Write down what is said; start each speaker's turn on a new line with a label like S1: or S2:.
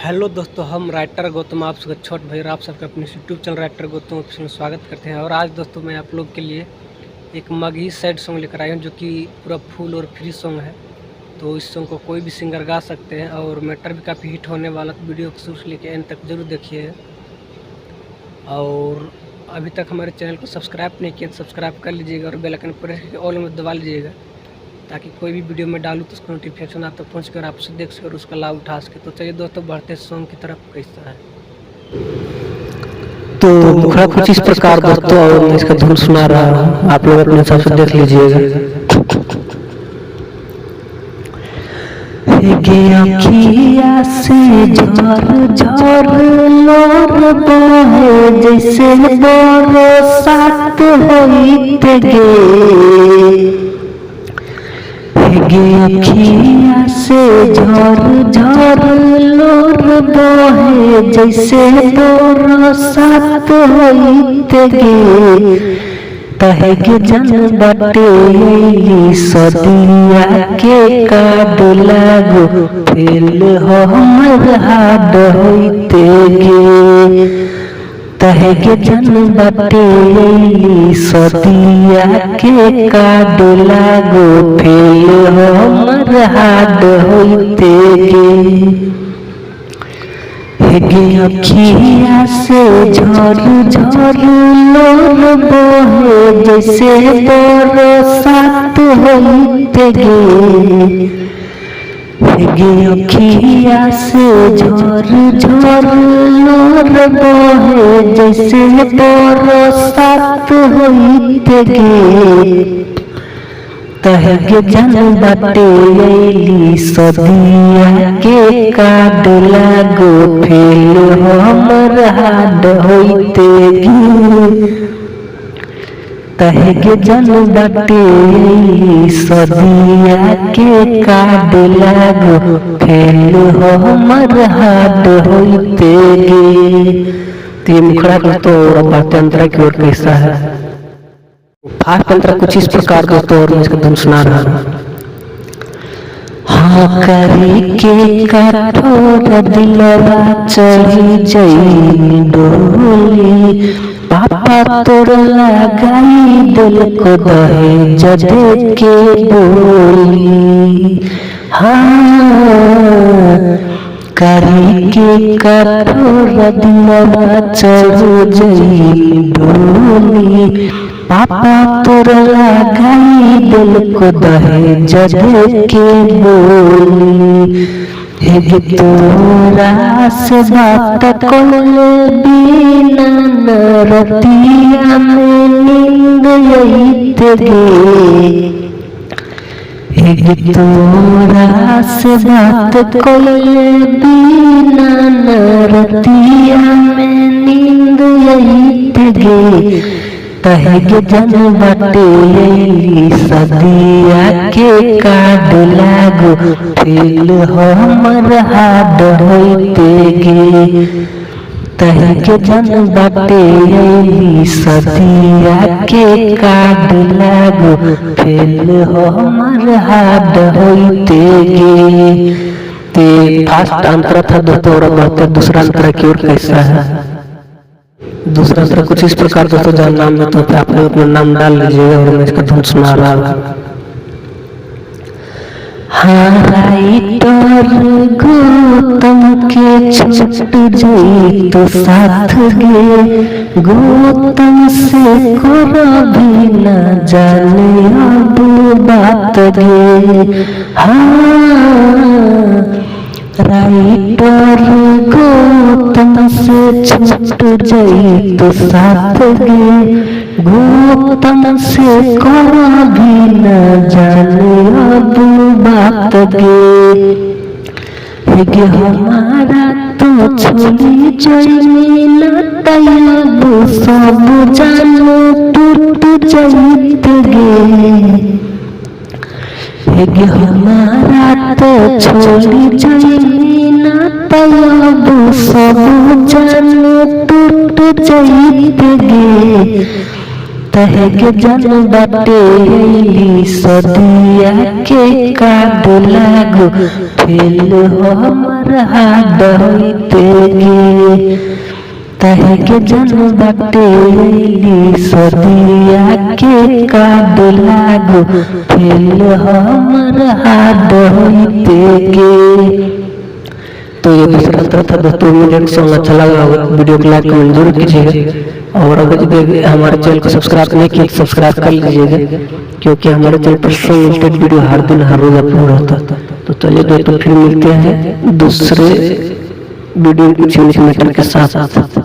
S1: Hello दोस्तों, हम writer Gautam आप सबका छोट भाई आप सबके अपने YouTube channel writer Gautam official में स्वागत करते हैं। और आज दोस्तों मैं आप लोग के लिए एक मगही सैड सॉन्ग लेकर आया हूँ जो कि पूरा फुल और फ्री सॉन्ग है। तो इस सॉन्ग को कोई भी सिंगर गा सकते हैं और मैटर भी काफ़ी हिट होने वाला, तो वीडियो को शुरू से लेकर एंड तक जरूर देखिए। और अभी तक हमारे चैनल को सब्सक्राइब नहीं किया तो सब्सक्राइब कर लीजिएगा और बेल आइकन प्रेस करके ऑल में दबा लीजिएगा, ताकि कोई भी वीडियो में डालूँ तो उसका नोटिफिकेशन आप तक पहुँच कर आप उसे देख सके और उसका लाभ उठा सके। तो चलिए दोस्तों बढ़ते सॉन्ग की तरफ। कैसा है
S2: तो मुखड़ा कुछ इस प्रकार दोस्तों, और मैं इसका धुन सुना रहा हूँ, आप लोग अपने हिसाब से देख लीजिएगा। अखिया से झर झर लोर बहे जैसे बरसात होइत गे अखिया से झर झर लोर बहे जैसे बरसात होइत गे तहे के जन बाटे सदिया के काट लागो फेल हो हमर हाड होइते गे तहे के जन बाटे सदिया के काट लागो फेल हो हमर हाड होइते गे अखिया से झर झर लोर बहे जैसे बरसात होइत गे अखिया से झर झर लोर बहे जैसे बरसात होइत गे तहे के जन बाटे सदिया के काट लागो फेल हमर हाड होइते गे तहे के जन बाटे सदिया के काट लागो फेल हमर हाड होइते गे। तो मुखड़ा का तो बढ़ते अंतरा की ओर कैसा है फास्ट अंतरा कुछ इस प्रकार दोस्तों, और मैं इसका धुन सुना रहा हूँ। हाँ करी के कठोर दिलवा चढ़ी जई डोली पापा तोर लगाई दिल को दहे जदे के बोली। हाँ करी के कठोर दिलवा चढ़ी जई डोली पापा तोर लगाई दिल को दहे जदे के बोली। हे तोरा से बात कोले बिना रतिया में नींद आइत गे हे तोरा से बात कोले बिना रतिया में नींद आइत गे तहे के जन बाटे सदिया के काट लागो फेल हमर हाड होइते गे तहे के जन बाटे सदिया के काट लागो फेल हमर हाड होइते गे। ते फास्ट अंतरा था दोस्तों, और बढ़ते दूसरा अंतरा की ओर कैसा है। दूसरा अंतरा कुछ इस प्रकार दोस्तों, जहाँ नाम में तो आप लोग अपना नाम डाल लीजिएगा और मैं इसका धुन सुना रहा हूँ। हाँ राइटर गौतम के छूट जाई तो साथ गे गौतम से करो भी न जाने अब बात गे। हाँ राइटर गौतम से छूट जाई तो साथ गे गौतम से करो भी न जाने अब बात गे हमारा तो छोड़ी जाई न तैयाब सब जानो टूट जाइत गे हमारा तो छोड़ी जाई न तैयाब सब जानो टूट जाइत गे तहे के जन बाटे सदिया के काट लागो फेल हमर हाड होइते गे तहे के जन बाटे सदिया के काड लागो फेल हमर हाड होइते गे। तो ये दूसरा अंतर था दोस्तों। म्यूजिक सॉन्ग अच्छा लगा होगा वीडियो को लाइक कमेंट जरूर कीजिएगा और अगर यदि हमारे चैनल को सब्सक्राइब नहीं किया तो सब्सक्राइब कर लीजिएगा क्योंकि हमारे चैनल पर सॉन्ग रिलेटेड वीडियो हर दिन हर रोज अपलोड होता है। तो चलिए दोस्तों फिर मिलते हैं दूसरे वीडियो मैटर के साथ।